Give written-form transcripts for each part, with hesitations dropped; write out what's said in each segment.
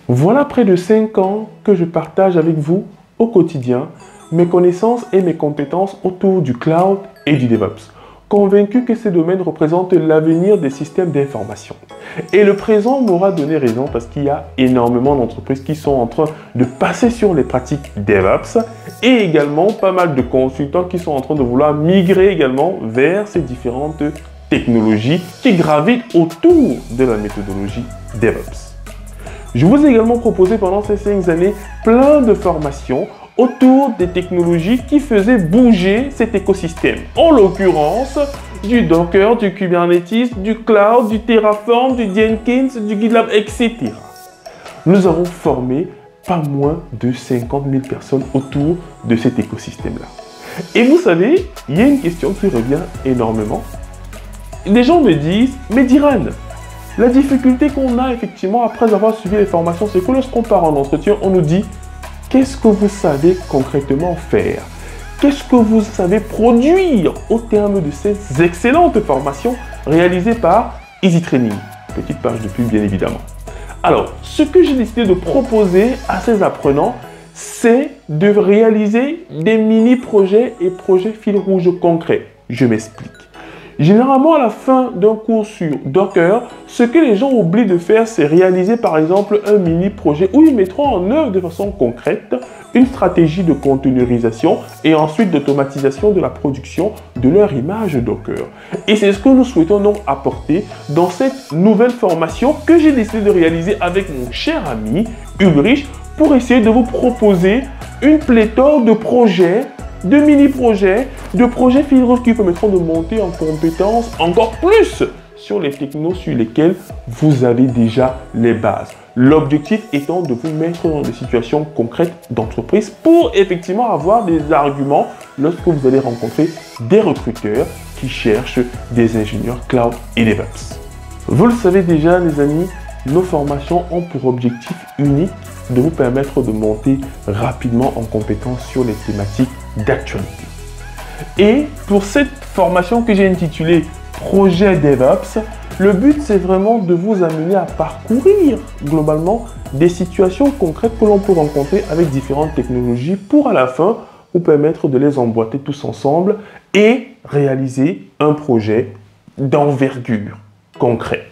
Voilà près de 5 ans que je partage avec vous au quotidien mes connaissances et mes compétences autour du cloud et du DevOps, convaincu que ces domaines représentent l'avenir des systèmes d'information. Et le présent m'aura donné raison parce qu'il y a énormément d'entreprises qui sont en train de passer sur les pratiques DevOps et également pas mal de consultants qui sont en train de vouloir migrer également vers ces différentes technologies qui gravitent autour de la méthodologie DevOps. Je vous ai également proposé pendant ces 5 années plein de formations autour des technologies qui faisaient bouger cet écosystème. En l'occurrence, du Docker, du Kubernetes, du Cloud, du Terraform, du Jenkins, du GitLab, etc. Nous avons formé pas moins de 50 000 personnes autour de cet écosystème-là. Et vous savez, il y a une question qui revient énormément. Les gens me disent, mais Diran, la difficulté qu'on a effectivement après avoir suivi les formations, c'est que lorsqu'on part en entretien, on nous dit qu'est-ce que vous savez concrètement faire? Qu'est-ce que vous savez produire au terme de ces excellentes formations réalisées par EasyTraining? Petite page de pub bien évidemment. Alors, ce que j'ai décidé de proposer à ces apprenants, c'est de réaliser des mini-projets et projets fil rouge concrets. Je m'explique. Généralement, à la fin d'un cours sur Docker, ce que les gens oublient de faire, c'est réaliser par exemple un mini-projet où ils mettront en œuvre de façon concrète une stratégie de containerisation et ensuite d'automatisation de la production de leur image Docker. Et c'est ce que nous souhaitons donc apporter dans cette nouvelle formation que j'ai décidé de réaliser avec mon cher ami Ulrich pour essayer de vous proposer une pléthore de projets, de mini-projets, de projets fil rouge qui permettront de monter en compétences encore plus sur les technos sur lesquels vous avez déjà les bases. L'objectif étant de vous mettre dans des situations concrètes d'entreprise pour effectivement avoir des arguments lorsque vous allez rencontrer des recruteurs qui cherchent des ingénieurs cloud et DevOps. Vous le savez déjà les amis, nos formations ont pour objectif unique de vous permettre de monter rapidement en compétences sur les thématiques d'actualité. Et pour cette formation que j'ai intitulée Projet DevOps, le but c'est vraiment de vous amener à parcourir globalement des situations concrètes que l'on peut rencontrer avec différentes technologies pour à la fin vous permettre de les emboîter tous ensemble et réaliser un projet d'envergure concret.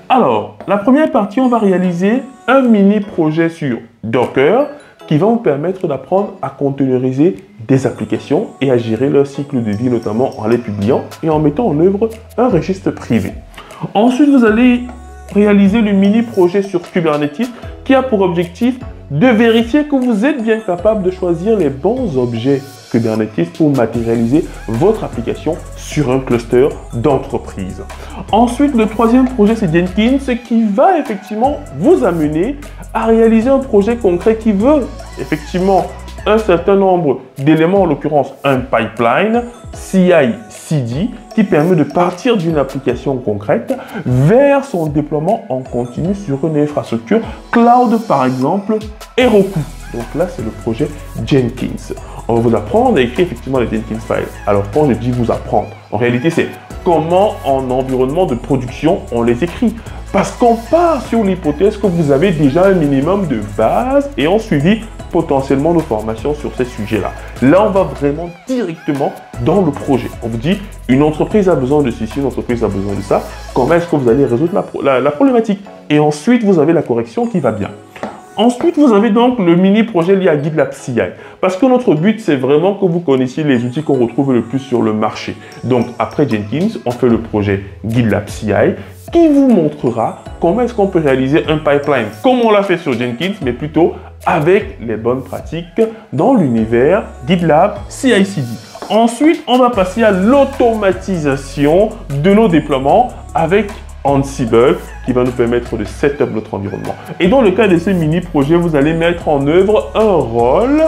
Alors, la première partie, on va réaliser un mini-projet sur Docker qui va vous permettre d'apprendre à containeriser des applications et à gérer leur cycle de vie, notamment en les publiant et en mettant en œuvre un registre privé. Ensuite, vous allez réaliser le mini-projet sur Kubernetes qui a pour objectif de vérifier que vous êtes bien capable de choisir les bons objets Kubernetes pour matérialiser votre application sur un cluster d'entreprise. Ensuite, le troisième projet, c'est Jenkins, qui va effectivement vous amener à réaliser un projet concret qui veut effectivement un certain nombre d'éléments, en l'occurrence un pipeline CI/CD, qui permet de partir d'une application concrète vers son déploiement en continu sur une infrastructure cloud, par exemple Heroku. Donc là, c'est le projet Jenkins. On va vous apprendre à écrire effectivement les Jenkins files. Alors quand je dis vous apprendre, en réalité, c'est comment en environnement de production on les écrit. Parce qu'on part sur l'hypothèse que vous avez déjà un minimum de base et ont suivi potentiellement nos formations sur ces sujets-là. Là, on va vraiment directement dans le projet. On vous dit, une entreprise a besoin de ceci, une entreprise a besoin de ça. Comment est-ce que vous allez résoudre la problématique? Et ensuite, vous avez la correction qui va bien. Ensuite, vous avez donc le mini-projet lié à GitLab CI. Parce que notre but, c'est vraiment que vous connaissiez les outils qu'on retrouve le plus sur le marché. Donc, après Jenkins, on fait le projet GitLab CI qui vous montrera comment est-ce qu'on peut réaliser un pipeline comme on l'a fait sur Jenkins, mais plutôt avec les bonnes pratiques dans l'univers GitLab CI/CD. Ensuite, on va passer à l'automatisation de nos déploiements avec Ansible qui va nous permettre de setup notre environnement. Et dans le cas de ces mini-projets, vous allez mettre en œuvre un rôle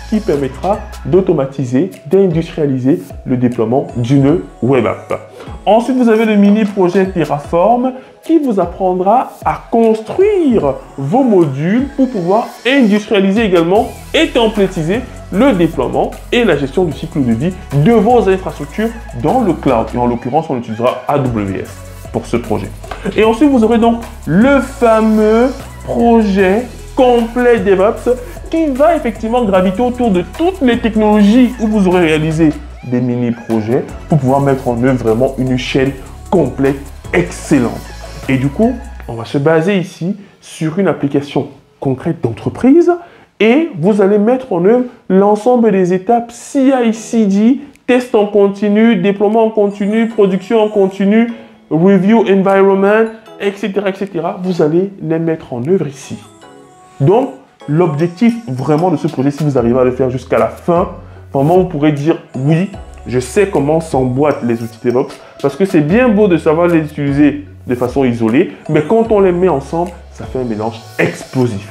qui permettra d'automatiser, d'industrialiser le déploiement d'une web app. Ensuite, vous avez le mini-projet Terraform qui vous apprendra à construire vos modules pour pouvoir industrialiser également et templétiser le déploiement et la gestion du cycle de vie de vos infrastructures dans le cloud. Et en l'occurrence, on utilisera AWS pour ce projet. Et ensuite, vous aurez donc le fameux projet complet DevOps qui va effectivement graviter autour de toutes les technologies où vous aurez réalisé des mini-projets pour pouvoir mettre en œuvre vraiment une chaîne complète excellente. Et du coup, on va se baser ici sur une application concrète d'entreprise et vous allez mettre en œuvre l'ensemble des étapes CI/CD, test en continu, déploiement en continu, production en continu, review environment, etc., etc. Vous allez les mettre en œuvre ici. Donc, l'objectif vraiment de ce projet, si vous arrivez à le faire jusqu'à la fin, vraiment vous pourrez dire oui, je sais comment s'emboîtent les outils DevOps parce que c'est bien beau de savoir les utiliser de façon isolée, mais quand on les met ensemble, ça fait un mélange explosif.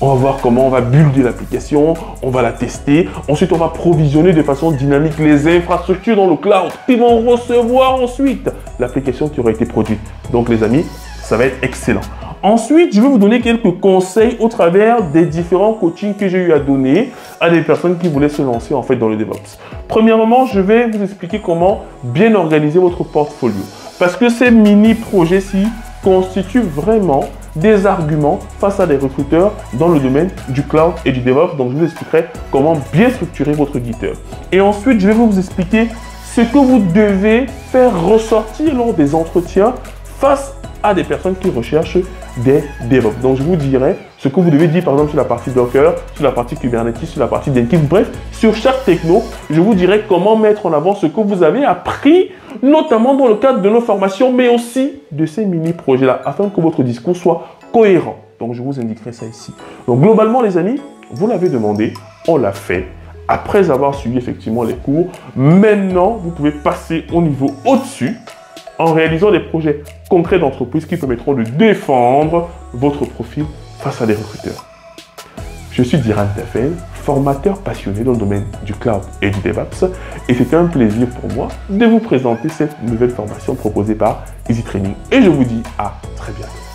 On va voir comment on va builder l'application, on va la tester. Ensuite, on va provisionner de façon dynamique les infrastructures dans le cloud qui vont recevoir ensuite l'application qui aura été produite. Donc, les amis, ça va être excellent. Ensuite, je vais vous donner quelques conseils au travers des différents coachings que j'ai eu à donner à des personnes qui voulaient se lancer en fait dans le DevOps. Premièrement, je vais vous expliquer comment bien organiser votre portfolio. Parce que ces mini-projets-ci constituent vraiment des arguments face à des recruteurs dans le domaine du cloud et du DevOps. Donc, je vous expliquerai comment bien structurer votre GitHub. Et ensuite, je vais vous expliquer ce que vous devez faire ressortir lors des entretiens face à des personnes qui recherchent des DevOps. Donc, je vous dirai ce que vous devez dire, par exemple, sur la partie Docker, sur la partie Kubernetes, sur la partie Jenkins. Bref, sur chaque techno, je vous dirai comment mettre en avant ce que vous avez appris, notamment dans le cadre de nos formations, mais aussi de ces mini-projets-là, afin que votre discours soit cohérent. Donc, je vous indiquerai ça ici. Donc, globalement, les amis, vous l'avez demandé, on l'a fait. Après avoir suivi effectivement les cours, maintenant, vous pouvez passer au niveau au-dessus en réalisant des projets concrets d'entreprise qui permettront de défendre votre profil face à des recruteurs. Je suis Diran Tafel, formateur passionné dans le domaine du cloud et du DevOps, et c'était un plaisir pour moi de vous présenter cette nouvelle formation proposée par Easy Training. Et je vous dis à très bientôt.